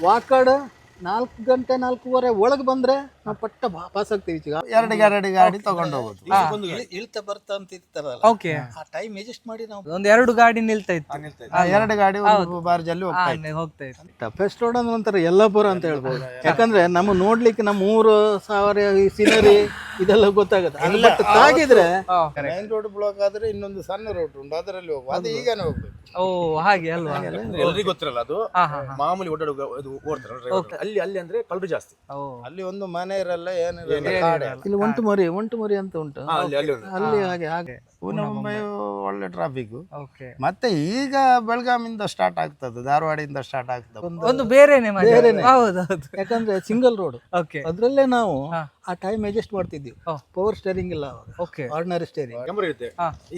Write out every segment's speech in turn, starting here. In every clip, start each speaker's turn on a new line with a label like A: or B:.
A: ವಾಕಡ್ 4 ಗಂಟೆ 4:15 ಒಳಗೆ ಬಂದ್ರೆ ನಾವು ಪಟ್ಟ ಪಾಸ್ ಆಗ್ತೀವಿ ಈಗ.
B: ಎರಡು ಗಾಡಿ ತಗೊಂಡು ಹೋಗೋದು.
A: ಇಳ್ತಾ ಬರ್ತಾ ಅಂತ ಇರ್ತಾರಲ್ಲ,
C: ಓಕೆ,
A: ಆ ಟೈಮ್ ಅಡ್ಜಸ್ಟ್ ಮಾಡಿ ನಾವು
C: ಒಂದ್ 2 ಗಾಡಿ ನಿಲ್ತಾ ಇತ್ತು.
B: ಎರಡು ಗಾಡಿ ಒಂದು ಬಾರ್ಜಲ್ಲಿ
C: ಹೋಗ್ತಾ ಇತ್ತು.
A: ಟಫೆಸ್ಟ್ ರೋಡ್ ಅಂದ್ರೆ ಒಂಥರ ಯಲ್ಲಾಪುರ ಅಂತ ಹೇಳ್ಬೋದು. ಯಾಕಂದ್ರೆ ನಮ್ಮ ನೋಡ್ಲಿಕ್ಕೆ ನಮ್ಮ 3000 ಸೀನರಿ ಇದೆಲ್ಲ ಗೊತ್ತಾಗುತ್ತೆ. ಅಲ್ಲಿ ಬಟ್ ತಾಗಿದ್ರೆ
B: ಮೈನ್ ರೋಡ್ ಬ್ಲಾಕ್ ಆದ್ರೆ ಇನ್ನೊಂದು ಸಣ್ಣ ರೋಡ್ ಉಂಟು, ಅದರಲ್ಲಿ ಹೋಗುವ. ಅದು ಈಗನೇ ಹೋಗ್ಬೇಕು.
C: ಓ ಹಾಗೆ ಅಲ್ವಾ?
D: ಎಲ್ರಿಗೂ ಗೊತ್ತಿರಲ್ಲ ಅದು. ಮಾಮೂಲಿ ಓಡಾಡುವ ಅಲ್ಲಿ ಅಂದ್ರೆ ಕಳ್ರು ಜಾಸ್ತಿ.
B: ಅಲ್ಲಿ ಒಂದು ಮನೆ ಇರಲ್ಲ, ಏನಿರಲ್ಲ.
A: ಇಲ್ಲಿ ಒಂಟು ಮರಿ ಅಂತ ಉಂಟು ಅಲ್ಲಿ. ಹಾಗೆ
B: ಪುಣೆ ಮುಂಬೈ ಒಳ್ಳೆ ಟ್ರಾಫಿಕ್.
C: ಓಕೆ,
B: ಮತ್ತೆ ಈಗ ಬೆಳಗಾಮಿಂದ ಸ್ಟಾರ್ಟ್ ಆಗ್ತದೆ, ಧಾರವಾಡಿಂದ ಸ್ಟಾರ್ಟ್ ಆಗ್ತದೆ.
C: ಒಂದು ಬೇರೆನೆ ಹೌದೌದು.
A: ಯಾಕಂದ್ರೆ ಸಿಂಗಲ್ ರೋಡ್,
C: ಓಕೆ,
A: ಅದ್ರಲ್ಲೇ ನಾವು ಆ ಟೈಮ್ ಅಡ್ಜಸ್ಟ್ ಮಾಡ್ತಿದ್ವಿ. ಪವರ್ ಸ್ಟೇರಿಂಗ್ ಇಲ್ಲ,
C: ಓಕೆ,
A: ಆರ್ಡಿನರಿ ಸ್ಟೇರಿಂಗ್.
D: ಕ್ಯಾಮರಾ ಇರುತ್ತೆ,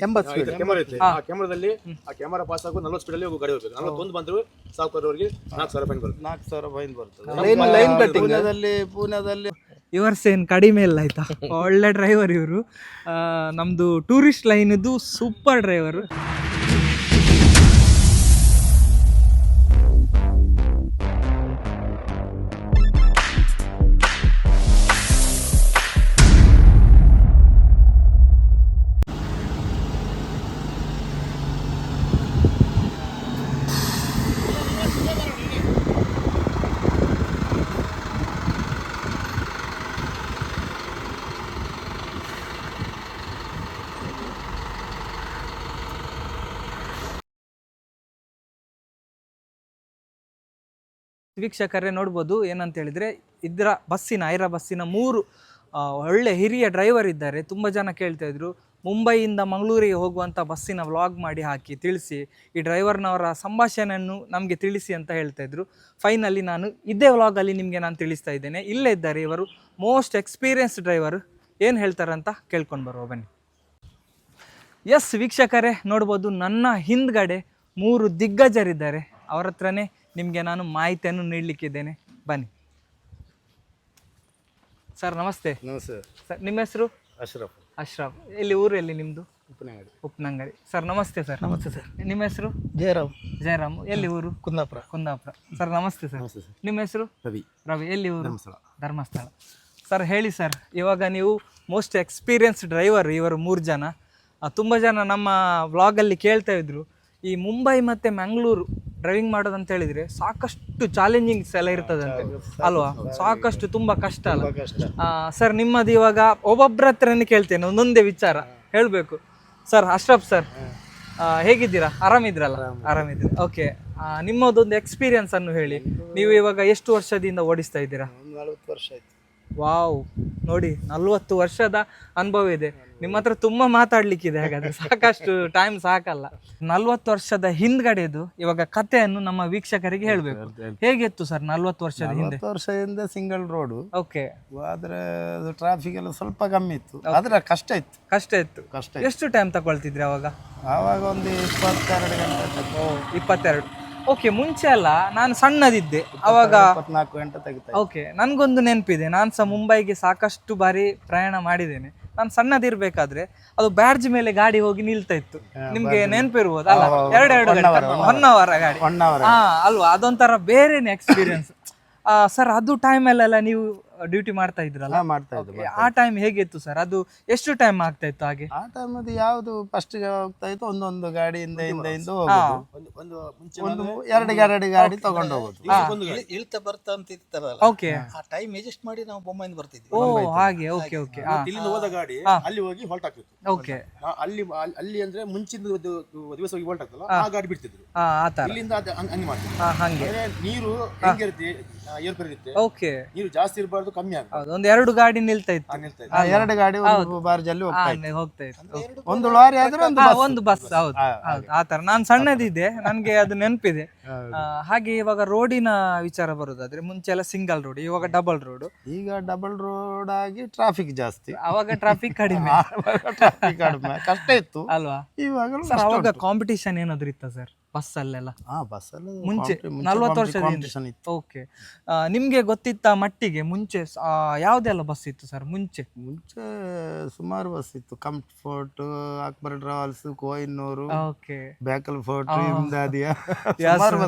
A: 80 ಸ್ಪೀಡ್
D: ಕ್ಯಾಮರಾ ಇರುತ್ತೆ. ಆ ಕ್ಯಾಮರಾದಲ್ಲಿ ಆ ಕ್ಯಾಮರಾ ಪಾಸ್ ಆಗೋ 40 ಸ್ಪೀಡ್ ಅಲ್ಲಿ ಗಾಡಿ ಹೋಗ್ಬೇಕು. 41 ಬಂದ್ರು ಸಾವುಕಾರವರಿಗೆ 4000 ಫೈನ್ ಬರುತ್ತೆ.
B: 4000 ಫೈನ್ ಬರ್ತದೆ.
A: Line cutting.
B: ಪುಣೆದಲ್ಲಿ
C: ಇವರ್ಸ್ ಏನ್ ಕಡಿಮೆ ಇಲ್ಲ ಆಯ್ತಾ. ಒಳ್ಳೆ ಡ್ರೈವರ್ ಇವರು. ನಮ್ದು ಟೂರಿಸ್ಟ್ ಲೈನ್ ಇದು ಸೂಪರ್ ಡ್ರೈವರ್. ವೀಕ್ಷಕರೇ ನೋಡ್ಬೋದು, ಏನಂತ ಹೇಳಿದರೆ ಇದರ ಐರಾ ಬಸ್ಸಿನ 3 ಒಳ್ಳೆ ಹಿರಿಯ ಡ್ರೈವರ್ ಇದ್ದಾರೆ. ತುಂಬ ಜನ ಕೇಳ್ತಾ ಇದ್ರು ಮುಂಬೈಯಿಂದ ಮಂಗಳೂರಿಗೆ ಹೋಗುವಂಥ ಬಸ್ಸಿನ ವ್ಲಾಗ್ ಮಾಡಿ ಹಾಕಿ ತಿಳಿಸಿ, ಈ ಡ್ರೈವರ್ನವರ ಸಂಭಾಷಣೆಯನ್ನು ನಮಗೆ ತಿಳಿಸಿ ಅಂತ ಹೇಳ್ತಾ ಇದ್ರು. ಫೈನಲಿ ನಾನು ಇದೇ ವ್ಲಾಗಲ್ಲಿ ನಿಮಗೆ ನಾನು ತಿಳಿಸ್ತಾ ಇದ್ದೇನೆ. ಇಲ್ಲೇ ಇದ್ದಾರೆ ಇವರು, ಮೋಸ್ಟ್ ಎಕ್ಸ್ಪೀರಿಯನ್ಸ್ ಡ್ರೈವರ್. ಏನು ಹೇಳ್ತಾರಂತ ಕೇಳ್ಕೊಂಡು ಬರುವ ಬನ್ನಿ. ಎಸ್ ವೀಕ್ಷಕರೇ ನೋಡ್ಬೋದು, ನನ್ನ ಹಿಂದ್ಗಡೆ 3 ದಿಗ್ಗಜರಿದ್ದಾರೆ. ಅವರ ಹತ್ರನೇ ನಿಮಗೆ ನಾನು ಮಾಹಿತಿಯನ್ನು ನೀಡಲಿಕ್ಕಿದ್ದೇನೆ, ಬನ್ನಿ. ಸರ್ ನಮಸ್ತೆ.
B: ನಮಸ್ತೆ
C: ಸರ್, ನಿಮ್ಮ ಹೆಸರು? ಅಶ್ರಫ್. ಎಲ್ಲಿ ಊರು ಎಲ್ಲಿ ನಿಮ್ಮದು? ಉಪ್ನಂಗಡಿ. ಸರ್ ನಮಸ್ತೆ. ಸರ್
A: ನಮಸ್ತೆ ಸರ್.
C: ನಿಮ್ಮ ಹೆಸರು? ಜಯರಾಮ್. ಎಲ್ಲಿ ಊರು? ಕುಂದಾಪುರ. ಸರ್ ನಮಸ್ತೆ ಸರ್. ನಿಮ್ಮ ಹೆಸರು? ರವಿ. ಎಲ್ಲಿ ಊರು? ಧರ್ಮಸ್ಥಳ. ಸರ್ ಹೇಳಿ ಸರ್, ಇವಾಗ ನೀವು ಮೋಸ್ಟ್ ಎಕ್ಸ್ಪೀರಿಯನ್ಸ್ ಡ್ರೈವರ್ ಇವರು 3 ಜನ. ತುಂಬ ಜನ ನಮ್ಮ ವ್ಲಾಗಲ್ಲಿ ಕೇಳ್ತಾ ಇದ್ರು, ಈ ಮುಂಬೈ ಮತ್ತು ಮ್ಯಾಂಗ್ಳೂರು ಡ್ರೈವಿಂಗ್ ಮಾಡೋದಂತ ಹೇಳಿದರೆ ಸಾಕಷ್ಟು ಚಾಲೆಂಜಿಂಗ್ಸ್ ಎಲ್ಲ ಇರ್ತದಂತೆ ಅಲ್ವಾ? ಸಾಕಷ್ಟು ತುಂಬ ಕಷ್ಟ ಅಲ್ಲ ಸರ್? ನಿಮ್ಮದು ಇವಾಗ ಒಬ್ಬೊಬ್ಬರ ಹತ್ರನೇ ಕೇಳ್ತೇನೆ, ಒಂದೊಂದೇ ವಿಚಾರ ಹೇಳಬೇಕು. ಸರ್ ಅಶ್ರಫ್ ಸರ್, ಹೇಗಿದ್ದೀರಾ? ಆರಾಮಿದ್ರಲ್ಲ? ಆರಾಮಿದ್ದೀರಾ? ಓಕೆ, ನಿಮ್ಮದೊಂದು ಎಕ್ಸ್ಪೀರಿಯನ್ಸ್ ಅನ್ನು ಹೇಳಿ. ನೀವು ಇವಾಗ ಎಷ್ಟು ವರ್ಷದಿಂದ ಓಡಿಸ್ತಾ ಇದ್ದೀರಾ?
B: 40 ವರ್ಷ ಆಯ್ತು.
C: ವಾವ್, ನೋಡಿ 40 ವರ್ಷದ ಅನುಭವ ಇದೆ ನಿಮ್ಮ ಹತ್ರ. ತುಂಬ ಮಾತಾಡ್ಲಿಕ್ಕಿದೆ, ಹಾಗಾದ್ರೆ ಸಾಕಷ್ಟು ಟೈಮ್ ಸಾಕಲ್ಲ. 40 ವರ್ಷದ ಹಿಂದ್ಗಡೆದು ಇವಾಗ ಕಥೆಯನ್ನು ನಮ್ಮ ವೀಕ್ಷಕರಿಗೆ ಹೇಳಬೇಕು. ಹೇಗಿತ್ತು ಸರ್ 40 ವರ್ಷದ ಹಿಂದೆ?
B: 40 ವರ್ಷದಿಂದ ಸಿಂಗಲ್ ರೋಡ್.
C: ಓಕೆ,
B: ಆದ್ರೆ ಟ್ರಾಫಿಕ್ ಎಲ್ಲ ಸ್ವಲ್ಪ ಕಮ್ಮಿ ಇತ್ತು, ಆದ್ರೆ ಕಷ್ಟ ಇತ್ತು.
C: ಎಷ್ಟು ಟೈಮ್ ತಗೊಳ್ತಿದ್ರಿ ಅವಾಗ?
B: ಆವಾಗ ಒಂದು 22 ಗಂಟೆ.
C: 22. ಓಕೆ, ಮುಂಚೆ ಅಲ್ಲ, ನಾನು ಸಣ್ಣದಿದ್ದೆ ಅವಾಗ
B: 24 ಗಂಟೆ ತೆಗಿತಾ.
C: ಓಕೆ, ನನಗೊಂದು ನೆನಪಿದೆ, ನಾನು ಸಹ ಮುಂಬೈಗೆ ಸಾಕಷ್ಟು ಬಾರಿ ಪ್ರಯಾಣ ಮಾಡಿದ್ದೇನೆ. ನಾನು ಸಣ್ಣದಿರ್ಬೇಕಾದ್ರೆ ಅದು ಬ್ಯಾಡ್ಜ್ ಮೇಲೆ ಗಾಡಿ ಹೋಗಿ ನಿಲ್ತಾ ಇತ್ತು, ನಿಮ್ಗೆ ನೆನಪಿರ್ಬೋದು ಅಲ್ಲ? 2 ಗಂಟೆ 1 ಅವರ್ ಗಾಡಿ. ಅಲ್ವಾ? ಅದೊಂಥರ ಬೇರೆನೆ ಎಕ್ಸ್ಪೀರಿಯನ್ಸ್. ಸರ್ ಅದು ಟೈಮಲ್ಲೆಲ್ಲ ನೀವು ಡ್ಯೂಟಿ ಮಾಡ್ತಾ ಇದ್ರಲ್ಲ?
B: ಮಾಡ್ತಾ ಇದ್ದೆ.
C: ಆ ಟೈಮ್ ಹೇಗಿತ್ತು ಸರ್? ಅದು ಎಷ್ಟು ಟೈಮ್ ಆಗ್ತಾ ಇತ್ತು ಹಾಗೆ?
B: ಆ ಟೈಮ್ ಅದು ಯಾವ್ದು ಫಸ್ಟ್ ಹೋಗ್ತಾ ಇತ್ತು, ಒಂದೊಂದು ಗಾಡಿಯಿಂದ ಒಂದು ಎರಡು ಗಾಡಿ ತಗೊಂಡು ಹೋಗೋದು.
A: ಇಳ್ತಾ ಬರ್ತಾ ಅಂತ ಇರ್ತಾರಲ್ಲ,
C: ಓಕೆ,
A: ಆ ಟೈಮ್ ಅಡ್ಜಸ್ಟ್ ಮಾಡಿ ನಾವು ಬೊಂಬೈಯಿಂದ ಬರ್ತಿದ್ವಿ.
C: ಓ ಹಾಗೆ. Okay okay.
D: ಇಲ್ಲಿಂದ ಹೋದ ಗಾಡಿ ಅಲ್ಲಿ ಹೋಗಿ ಹೊಲ್ಟ್ ಆಗ್ತಿತ್ತು.
C: ಓಕೆ,
D: ಅಲ್ಲಿ ಅಂದ್ರೆ ಮುಂಚಿನ ದಿವಸ ಹೋಗಿ ಹೊಲ್ಟ್ ಆಗ್ತಲ್ಲ, ಆ ಗಾಡಿ ಬಿಡ್ತಿದ್ರು.
C: ಆ ತರ
D: ಇಲ್ಲಿಂದ ಹಂಗೆ ಮಾಡ್ತಿದ್ರು.
C: ಹಂಗೆ
D: ನೀರು ಹೆಂಗಿರುತ್ತೆ, ಏರ್ಪೇರಿರುತ್ತೆ.
C: ಓಕೆ,
D: ನೀರು ಜಾಸ್ತಿ ಇರಬಾರ್ದು, ಕಮ್ಮಿ ಆಗುತ್ತೆ.
C: ಹೌದು, ಒಂದು 2 ಗಾಡಿ ನಿಲ್ತಾ ಇತ್ತು.
B: 2 ಗಾಡಿ ಒಂದು ಬಾರ್ಜಲ್ಲಿ
C: ಹೋಗ್ತಾ ಇತ್ತು.
B: ಒಂದು ಲಾರಿ ಆದ್ರೆ
C: ಒಂದು ಬಸ್. ಹೌದು ಹೌದು, ಆ ತರ. ನಾನು ಸಣ್ಣದಿದ್ದೆ, ನನ್ಗೆ ಅದು ನೆನಪಿದೆ. ಹಾಗೆ ಇವಾಗ ರೋಡಿನ ವಿಚಾರ ಬರೋದಾದ್ರೆ ಮುಂಚೆ ಎಲ್ಲ ಸಿಂಗಲ್ ರೋಡ್, ಇವಾಗ ಡಬಲ್ ರೋಡ್.
B: ಈಗ ಡಬಲ್ ರೋಡ್ ಆಗಿ ಟ್ರಾಫಿಕ್ ಜಾಸ್ತಿ,
C: ಅವಾಗ ಟ್ರಾಫಿಕ್ ಕಡಿಮೆ.
B: ಕಷ್ಟ ಇತ್ತು
C: ಅಲ್ವಾ?
B: ಇವಾಗ
C: ಅವಾಗ ಕಾಂಪಿಟಿಷನ್ ಏನಾದ್ರು ಇತ್ತ ಸರ್ ಬಸ್ ಅಲ್ಲೆಲ್ಲ? ಮುಂಚೆ 40 ವರ್ಷದಿಂದ. ಓಕೆ, ನಿಮ್ಗೆ ಗೊತ್ತಿತ್ತ ಮಟ್ಟಿಗೆ ಮುಂಚೆ ಯಾವ್ದೆಲ್ಲ ಬಸ್ ಇತ್ತು ಸರ್ ಮುಂಚೆ?
B: ಸುಮಾರು ಬಸ್ ಇತ್ತು. Comfort, Akbar travels, Kohinoor,
C: okay,
B: Bekal fort,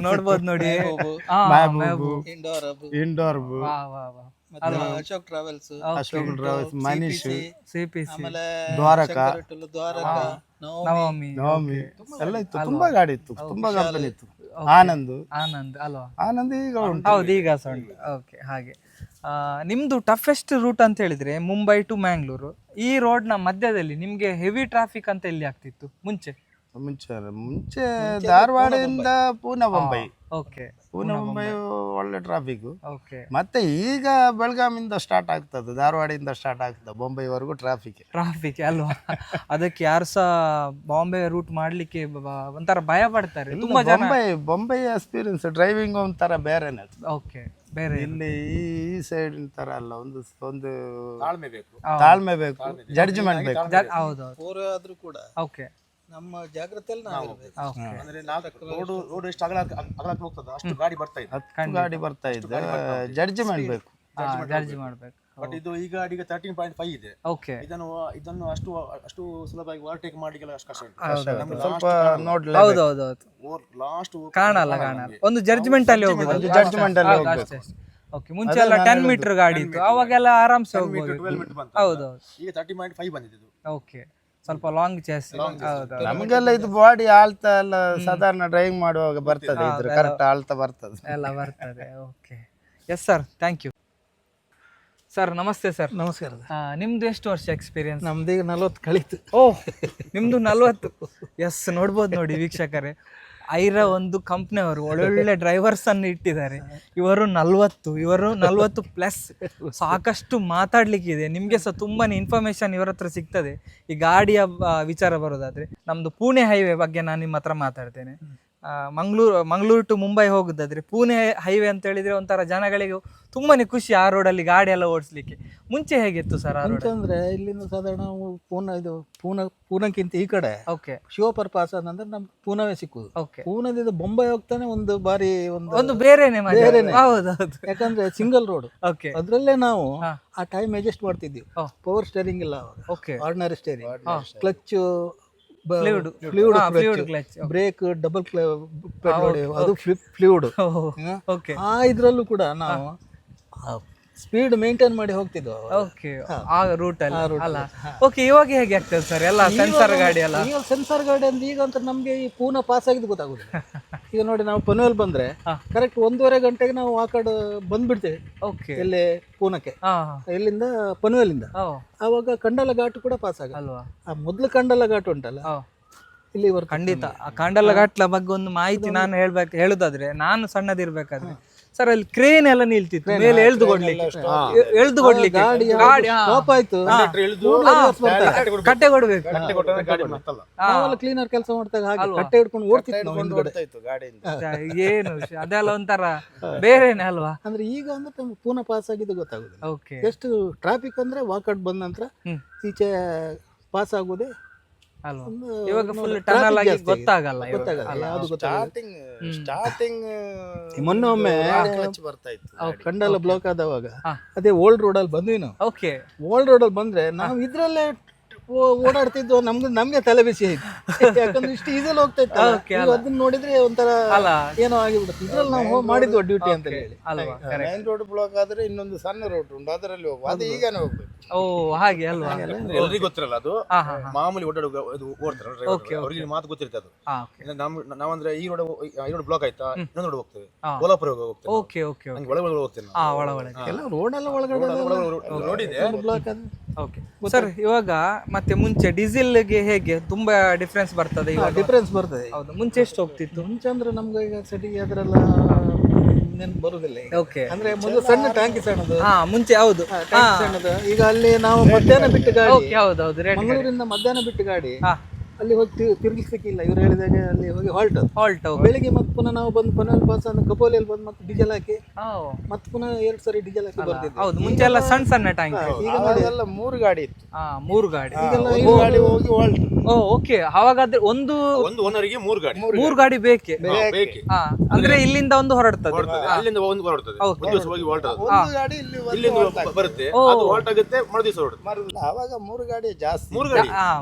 C: ನೋಡ್ಬೋದು ನೋಡಿ. ಹಾ, ಮೆಹಬೂಬ್.
B: ಇಂಡೋರ್
C: ವಾ, ವಾ, ವಾ.
A: ಮತ್ತೆ Ashok travels,
B: Ashok travels, Manish,
C: CPC,
A: ಆಮೇಲೆ
B: ದ್ವಾರಕಾ,
A: ದ್ವಾರಕಾ,
C: ನವಮಿ,
B: ನವಮಿ ಎಲ್ಲ ಇತ್ತು. ತುಂಬಾ ಗಾಡಿ ಇತ್ತು, ತುಂಬಾ ಕಂಪನಿ ಇತ್ತು. ಆನಂದ್
C: ಅಲ್ವಾ?
B: ಆನಂದ್ ಈಗ ಉಂಟು.
C: ಹೌದು, ಈಗ ಸಹ ಉಂಟು. ಓಕೆ, ಹಾಗೆ ನಿಮ್ದು ಟಫೆಸ್ಟ್ ರೂಟ್ ಅಂತ ಹೇಳಿದ್ರೆ ಮುಂಬೈ ಟು ಮ್ಯಾಂಗ್ಳೂರು. ಈ ರೋಡ್ ನ ಮಧ್ಯದಲ್ಲಿ ನಿಮ್ಗೆ ಹೆವಿ ಟ್ರಾಫಿಕ್ ಅಂತ ಎಲ್ಲಿ ಆಗ್ತಿತ್ತು ಮುಂಚೆ?
B: ಮುಂಚೆ ಧಾರವಾಡದಿಂದ ಪೂನಾ ಮುಂಬೈ,
C: ಓಕೆ,
B: ಪೂನಾ ಮುಂಬೈ ಒಳ್ಳೆ ಟ್ರಾಫಿಕ್.
C: ಓಕೆ.
B: ಮತ್ತೆ ಈಗ ಬೆಳಗಾಮಿಂದ ಸ್ಟಾರ್ಟ್ ಆಗ್ತದೆ, ಧಾರವಾಡದಿಂದ ಸ್ಟಾರ್ಟ್ ಆಗ್ತದೆ, ಬೊಂಬೈವರೆಗೂ ಟ್ರಾಫಿಕ್
C: ಅಲ್ವಾ? ಅದಕ್ಕೆ ಯಾರು ಸಹ ಬಾಂಬೆ ರೂಟ್ ಮಾಡ್ಲಿಕ್ಕೆ ಒಂಥರ ಭಯ ಪಡ್ತಾರೆ ತುಂಬಾ ಜನ.
B: ಬೊಂಬೈ ಎಕ್ಸ್ಪೀರಿಯನ್ಸ್ ಡ್ರೈವಿಂಗ್ ಒಂಥರ ಬೇರೆನೆ ಅದು.
C: ಓಕೆ, ಬೇರೆ
B: ಇಲ್ಲಿ ಈ ಸೈಡ್ ತರ ಅಲ್ಲ, ಒಂದು
D: ತಾಳ್ಮೆ ಬೇಕು.
B: ಜಡ್ಜ್ಮೆಂಟ್ ಬೇಕು.
C: ಹೌದೌದು.
A: ಆದ್ರೂ ಕೂಡ
C: ಓಕೆ,
A: ನಮ್ಮ ಜಾಗ್ರತೆಯಲ್ಲಿ ನಾವಿರ್ಬೇಕು.
D: ಅಂದ್ರೆ ರೋಡ್ ಎಷ್ಟು ಅಗಲ ಹೋಗ್ತದೆ ಅಷ್ಟು ಗಾಡಿ ಬರ್ತಾ ಇದೆ.
B: ಗಾಡಿ ಬರ್ತಾ ಇದೆ, ಜಡ್ಜ್ಮೆಂಟ್ ಬೇಕು.
C: ಜಡ್ಜ್ ಮಾಡ್ಬೇಕು.
D: ಬಟ್ ಇದು ಈ ಗಾಡಿಗೆ 13.5 ಇದೆ.
C: ಓಕೆ,
D: ಇದನ್ನು ಅಷ್ಟು ಸುಲಭವಾಗಿ ಓವರ್ಟೇಕ್ ಮಾಡ್ಲಿಕ್ಕೆಲ್ಲ ಅಷ್ಟು ಕಷ್ಟ ಉಂಟು.
B: ಸ್ವಲ್ಪ ನೋಡ್ಲಿ.
C: ಹೌದೌದು,
D: ಲಾಸ್ಟ್
C: ಕಾಣಲ್ಲ. ಒಂದು ಜಡ್ಜ್ಮೆಂಟ್ ಅಲ್ಲಿ ಹೋಗುದು.
B: ಜಡ್ಜ್ಮೆಂಟ್ ಅಲ್ಲಿ ಹೋಗ್ಬೇಕು.
C: ಓಕೆ, ಮುಂಚೆ ಎಲ್ಲ 10 ಮೀಟರ್ ಗಾಡಿ ಇತ್ತು, ಅವಾಗೆಲ್ಲ ಆರಾಮ್ಸೆ ಹೋಗ್ಬೋದು.
D: 12 ಮೀಟರ್ ಬಂತು.
C: ಹೌದೌದು.
D: ಈಗ 30.5 ಬಂದಿದೆ ಇದು.
C: ಓಕೆ, ಸ್ವಲ್ಪ ಲಾಂಗ್ ಚೆಸ್.
B: ನಮಗೆಲ್ಲ ಇದು ಬಾಡಿ ಆಳ್ತಾ ಎಲ್ಲ ಸಾಧಾರಣ ಡ್ರೈವಿಂಗ್ ಮಾಡುವಾಗ ಬರ್ತದೆ, ಇದ್ರ ಕರೆಕ್ಟ್ ಆಳ್ತಾ ಬರ್ತದೆ
C: ಎಲ್ಲ ಬರ್ತದೆ. Okay, yes sir, thank you sir. ನಮಸ್ತೆ ಸರ್.
A: ನಮಸ್ಕಾರ.
C: ನಿಮ್ದು ಎಷ್ಟು ವರ್ಷ ಎಕ್ಸ್ಪೀರಿಯನ್ಸ್?
A: ನಮ್ದೀಗ 40 ಕಳೀತು.
C: ಓಹ್, ನಿಮ್ದು 40. ಎಸ್, ನೋಡ್ಬೋದು ನೋಡಿ ವೀಕ್ಷಕರೇ, ಐರ ಒಂದು ಕಂಪ್ನಿಯವರು ಒಳ್ಳೊಳ್ಳೆ ಡ್ರೈವರ್ಸ್ ಅನ್ನು ಇಟ್ಟಿದ್ದಾರೆ. ಇವರು 40 ಪ್ಲಸ್. ಸಾಕಷ್ಟು ಮಾತಾಡ್ಲಿಕ್ಕಿದೆ. ನಿಮಗೆ ಸಹ ತುಂಬಾ ಇನ್ಫಾರ್ಮೇಶನ್ ಇವರ ಹತ್ರ ಸಿಗ್ತದೆ. ಈ ಗಾಡಿಯ ವಿಚಾರ ಬರೋದಾದ್ರೆ, ನಮ್ದು ಪುಣೆ ಹೈವೇ ಬಗ್ಗೆ ನಾನು ನಿಮ್ಮ ಹತ್ರ ಮಾತಾಡ್ತೇನೆ. ಮಂಗಳೂರು ಟು ಮುಂಬೈ ಹೋಗುದಾದ್ರೆ ಪುಣೆ ಹೈವೇ ಅಂತ ಹೇಳಿದ್ರೆ ಒಂಥರ ಜನಗಳಿಗೆ ತುಂಬಾನೇ ಖುಷಿ ಆ ರೋಡಲ್ಲಿ ಗಾಡಿ ಎಲ್ಲ ಓಡಿಸ್ಲಿಕ್ಕೆ. ಮುಂಚೆ ಹೇಗಿತ್ತು ಸರ್?
A: ಮುಂಚೆ ಅಂದ್ರೆ ಇಲ್ಲಿಂದ ಸಾಧಾರಣ ಪೂನಾಕ್ಕಿಂತ ಈ ಕಡೆ
C: ಓಕೆ,
A: ಶಿವಪುರ ಪಾಸ್ ಅಂದ್ರೆ ನಮ್ಗೆ ಪೂನಾವೇ ಸಿಕ್ಕುದು.
C: ಓಕೆ,
A: ಪೂನಾದಿಂದ ಬೊಂಬೈ ಹೋಗ್ತಾನೆ ಒಂದು ಬಾರಿ
C: ಒಂದು ಬೇರೆನೆ. ಹೌದೌದು,
A: ಯಾಕಂದ್ರೆ ಸಿಂಗಲ್ ರೋಡ್.
C: ಓಕೆ,
A: ಅದ್ರಲ್ಲೇ ನಾವು ಆ ಟೈಮ್ ಅಡ್ಜಸ್ಟ್ ಮಾಡ್ತಿದ್ವಿ. ಪವರ್ ಸ್ಟೇರಿಂಗ್ ಇಲ್ಲ,
C: okay,
A: ordinary steering, clutch,
C: fluid clutch,
A: brake, double ಅದು ಫ್ಲೂಯಿಡ್.
C: ಓಕೆ,
A: ಆ ಇದ್ರಲ್ಲೂ ಕೂಡ ನಾವು ಸ್ಪೀಡ್ ಮೇಂಟೈನ್ ಮಾಡಿ ಹೋಗ್ತಿದ್ವು.
C: ಓಕೆ, ಆ ರೂಟ್ ಅಲ್ಲಿ ಅಲ್ಲ. ಓಕೆ, ಇವಾಗ ಹೇಗೆ ಆಗ್ತದೆ ಸರ್? ಎಲ್ಲ ಸೆನ್ಸರ್ ಗಾಡಿ ಅಲ್ಲ?
A: ಈಗ ಸೆನ್ಸರ್ ಗಾಡಿ ಅಂದ್ರೆ ಈಗ ಅಂತ ನಮ್ಗೆ ಈ ಪೂನಾ ಪಾಸ್ ಆಗಿದ್ದು ಗೊತ್ತಾಗುದಿಲ್ಲ. ಈಗ ನೋಡಿ, ನಾವು ಪನ್ವೇಲ್ ಬಂದ್ರೆ ಕರೆಕ್ಟ್ 1.5 ಗಂಟೆಗೆ ನಾವು ಆ ಕಡೆ ಬಂದ್ಬಿಡ್ತೇವೆ.
C: ಓಕೆ,
A: ಎಲ್ಲೇ ಪೂನಕ್ಕೆ, ಎಲ್ಲಿಂದ ಪನ್ವೇಲಿಂದ. ಆವಾಗ ಕಂಡಲ ಘಾಟ್ ಕೂಡ ಪಾಸ್ ಆಗ
C: ಅಲ್ವಾ?
A: ಆ ಮೊದ್ಲು ಕಂಡಲ ಘಾಟ್ ಉಂಟಲ್ಲ, ಇಲ್ಲಿ
C: ಖಂಡಿತ ಆ ಕಾಂಡಲ ಘಾಟ್ಲ ಬಗ್ಗೆ ಒಂದು ಮಾಹಿತಿ ನಾನು ಹೇಳುದಾದ್ರೆ, ನಾನು ಸಣ್ಣದಿರ್ಬೇಕಾದ್ರೆ ಸರ್ ಅಲ್ಲಿ ಕ್ರೇನ್ ಎಲ್ಲ ನಿಲ್ತಿತ್ತು ಮೇಲೆ ಎಳ್ದು ಕೊಡ್ಲಿಕ್ಕೆ ಗಾಡಿ
A: ಸ್ಟಾಪ್ ಆಯ್ತು,
C: ಕಟ್ಟೆ ಕೊಡ್ಬೇಕು.
A: ನಾವೆಲ್ಲ ಕ್ಲೀನರ್ ಕೆಲಸ ಮಾಡ್ದಾಗ ಹಾಗೆ ಕಟ್ಟೆ ಹಿಡ್ಕೊಂಡು ಓಡ್ತಿತ್ತು
B: ಗಾಡಿಯಿಂದ.
C: ಏನು ಅದೆಲ್ಲ ಒಂಥರ ಬೇರೆನೆ ಅಲ್ವಾ?
A: ಅಂದ್ರೆ ಈಗ ಅಂದ್ರೆ ನಮ್ಗೆ ಪೂನಾ ಪಾಸ್ ಆಗಿದ್ದು ಗೊತ್ತಾಗುದಿಲ್ಲ.
C: ಓಕೆ,
A: ಎಷ್ಟು ಟ್ರಾಫಿಕ್ ಅಂದ್ರೆ ವಾಕೌಟ್ ಬಂದ ನಂತರ ಈಚೆ ಪಾಸ್ ಆಗೋದೇ
C: ಅಲ್ವಾ? ಇವಾಗ ಫುಲ್ ಟನಲ್ ಆಗಿ ಗೊತ್ತಾಗಲ್ಲ.
B: ಸ್ಟಾರ್ಟಿಂಗ್
A: ಮೊನ್ನೆ ಒಮ್ಮೆ
B: ಬರ್ತಾ ಇತ್ತು,
A: ಕಂಡಲ್ಲ ಬ್ಲಾಕ್ ಆದವಾಗ ಅದೇ ಓಲ್ಡ್ ರೋಡ್ ಅಲ್ಲಿ ಬಂದ್ವಿ ನಾವು.
C: ಓಕೆ,
A: ಓಲ್ಡ್ ರೋಡ್ ಅಲ್ಲಿ ಬಂದ್ರೆ ನಾವು ಇದ್ರಲ್ಲೇ ಓಡಾಡ್ತಿದ್ವು. ನಮ್ಗೆ ತಲೆ ಬಿಸಿ ಆಯ್ತು, ಯಾಕಂದ್ರೆ ಇಷ್ಟು ಈಸಲ್ಲಿ ಹೋಗ್ತಾ ಇತ್ತು. ಅದನ್ನ ನೋಡಿದ್ರೆ ಒಂಥರ ಏನೋ ಆಗಿಬಿಡುತ್ತೆ. ಇದ್ರಲ್ಲಿ ನಾವು ಮಾಡಿದ್ವು ಡ್ಯೂಟಿ ಅಂತ ಹೇಳಿ.
B: ಮೈನ್ ರೋಡ್ ಬ್ಲಾಕ್ ಆದ್ರೆ ಇನ್ನೊಂದು ಸಣ್ಣ ರೋಡ್ ಉಂಟು, ಅದರಲ್ಲಿ ಹೋಗುವ. ಅದು ಈಗನೇ ಹೋಗ್ಬೇಕು.
C: ಓ, ಹಾಗೆ ಅಲ್ವಾ?
D: ಎಲ್ರಿಗೂ ಗೊತ್ತಿರಲ್ಲ ಅದು. ಮಾಮೂಲಿ ಓಡಾಡುವ ಅವ್ರಿಗೆ ಮಾತು ಗೊತ್ತಿರ್ತದೆ ಅದು. ನಾವಂದ್ರೆ ಈ ರೋಡ್ ಬ್ಲಾಕ್ ಆಯ್ತಾ, ಇನ್ನೊಂದು ರೋಡ್ ಹೋಗ್ತೇವೆ, ಕೋಲಾಪುರ ಹೋಗ್ತೇವೆ.
C: ಓಕೆ, ಓಕೆ,
D: ಒಳಗೆ ಹೋಗ್ತೇವೆ.
A: ಎಲ್ಲ ರೋಡ್ ಎಲ್ಲ ಒಳಗಡೆ
D: ನೋಡಿದೆ
A: ಬ್ಲಾಕ್ ಆದ್ರೆ.
C: ಓಕೆ ಸರ್, ಇವಾಗ ಮತ್ತೆ ಮುಂಚೆ ಡೀಸೆಲ್ಗೆ ಹೇಗೆ ತುಂಬಾ ಡಿಫ್ರೆನ್ಸ್ ಬರ್ತದೆ? ಈಗ
A: ಡಿಫ್ರೆನ್ಸ್ ಬರ್ತದೆ.
C: ಹೌದು, ಮುಂಚೆ ಎಷ್ಟು ಹೋಗ್ತಿತ್ತು?
A: ಮುಂಚೆ ಅಂದ್ರೆ ನಮ್ಗೆ ಈಗ ಸಿಟಿಗೆ ಅದರೆಲ್ಲ ನೆನ್ಪು ಬರುದಿಲ್ಲ.
C: ಓಕೆ,
A: ಅಂದ್ರೆ ಮೊದಲು ಸಣ್ಣ ಟ್ಯಾಂಕಿ ಸಣ್ಣದು.
C: ಮುಂಚೆ ಹೌದು,
A: ಸಣ್ಣದು. ಈಗ ಅಲ್ಲಿ ನಾವು ಮಧ್ಯಾಹ್ನ ಬಿಟ್ಟು ಗಾಡಿ,
C: ಹೌದೌದು,
A: ಮಂಗಳೂರಿಂದ ಮಧ್ಯಾಹ್ನ ಬಿಟ್ಟು ಗಾಡಿ ಅಲ್ಲಿ ಹೋಗಿ ತಿರುಗಿಸ್ಲಿಕ್ಕಿಲ್ಲ. ಇವ್ರು ಹೇಳಿದಾಗೆ ಅಲ್ಲಿ ಹೋಗಿ ಹಾಲ್ಟ್ ಬೆಳಿಗ್ಗೆ ಮತ್ತೆ ಪುನಃ ನಾವು ಬಂದು ಪನಲ್ ಪಾಸ್ ಅಂದ್ರೆ ಕಪೋಲಿಯಲ್ಲಿ ಬಂದು ಮತ್ತೆ ಡೀಸೆಲ್ ಹಾಕಿ ಮತ್ತೆ ಪುನಃ 2 ಸರಿ ಡೀಸೆಲ್ ಹಾಕಿ ಬರ್ತಿದ್ವಿ.
C: ಹೌದು, ಮುಂಚೆ ಎಲ್ಲ ಸಣ್ಣ ಸಣ್ಣ ಟ್ಯಾಂಕ್.
B: ಈಗ ನೋಡಿ ಎಲ್ಲ 3 ಗಾಡಿ ಇತ್ತು.
C: 3 ಗಾಡಿ.
B: ಗಾಡಿ ಹೋಗಿ ಹಾಲ್ಟ್.
C: ಓಕೆ, ಅವಾಗಾದ್ರೆ ಒಂದು
D: ಓನರಿಗೆ
C: 3 ಗಾಡಿ ಬೇಕೆ. ಅಂದ್ರೆ ಇಲ್ಲಿಂದ ಒಂದು ಹೊರಡ್ತದೆ,
D: ಅಲ್ಲಿಂದ ಒಂದು ಹೊರಡ್ತದೆ. ಒಂದು ದಿವಸ ಹೋಗಿ ಹೊರಡ್ತದೆ,
B: ಒಂದು ಗಾಡಿ
D: ಇಲ್ಲಿಂದ ಬರುತ್ತೆ, ಅದು ಹೊರಟಾಗುತ್ತೆ, ಮರುದಿವಸ ಹೊರಡುತ್ತೆ.
B: ಅವಾಗ 3 ಗಾಡಿ ಜಾಸ್ತಿ.
D: 3 ಗಾಡಿ